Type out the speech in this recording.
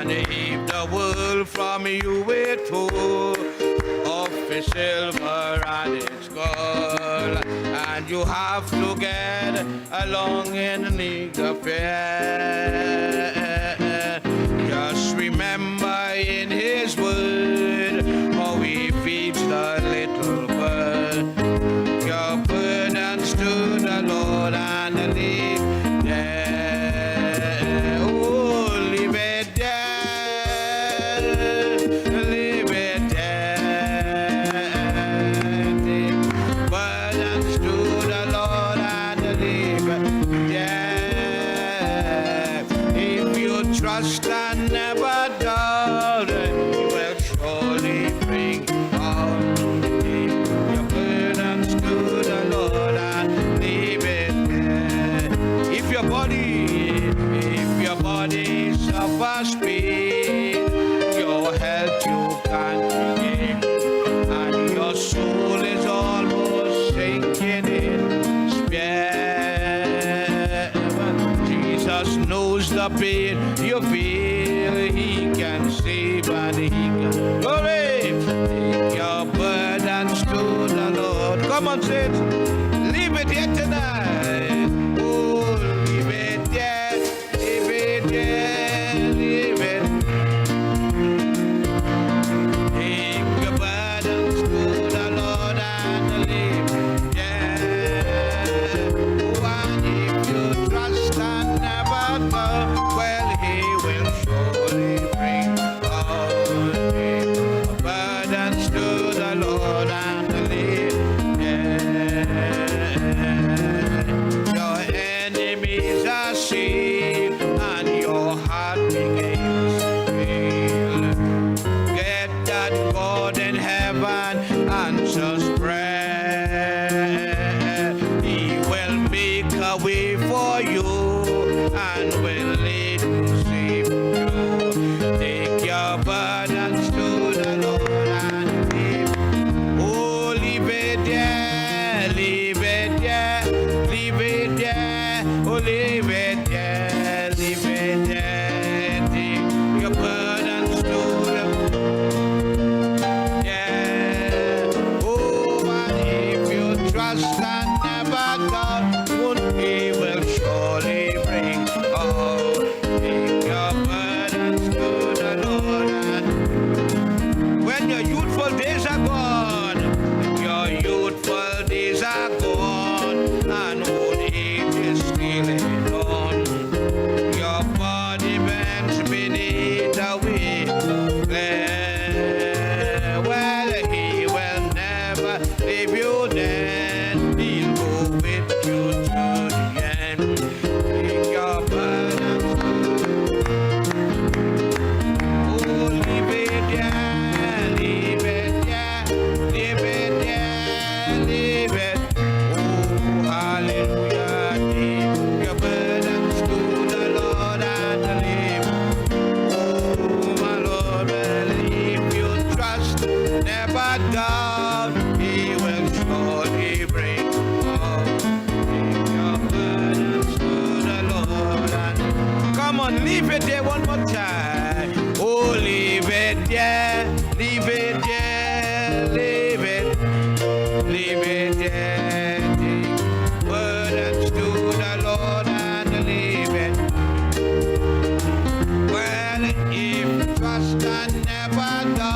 And if the world from you will pull of the silver and its gold, and you have to get along in the need of fear. Just remember in his word how he feeds the little bird. Your burdens to the Lord and leave there. Oh, leave it there. Leave it there. Burdens to the Lord and leave it there. If you trust and never doubt, He will surely bring all your burdens to the Lord and leave it there. If your body suffers pain, your health you can't regain, and your soul is almost sinking in despair. Jesus knows the pain you feel. He can save and He can glory. Take your burdens to the Lord. Come on, saints, leave it here tonight. Oh, leave it here, leave it here, leave it. Take your burdens to the Lord and leave it here. Oh, and if you trust and never go, well, He will surely bring all your burdens to the Lord and leave there. Your enemies are seen and your heart begins to feel. Get that God in heaven answers prayer. He will make a way for you and will lead you safe through. Take your burdens to the Lord and leave. Oh, leave it there, leave it there, leave it there. Oh, leave it there, leave it there. Take your burdens to the yeah. Oh, and if you trust and never doubt, He will surely bring all. Take your burdens to the Lord. And when your youthful days are gone, your youthful days are gone, and old age is stealing on. Your body bends beneath the weight of care. Well, He will never leave you then. He'll go with you to the end. Take your burdens. Oh, leave it there, leave it there, leave it there, leave it. Oh, hallelujah. Take your burdens to the Lord and leave. Oh, my Lord, well, if you trust, never doubt, He will surely bring all. Take your burdens to the Lord and come on, leave it there one more time. Oh, leave it there, leave it there, leave it there. Take burdens to the Lord and leave it. Well, if trust and never doubt,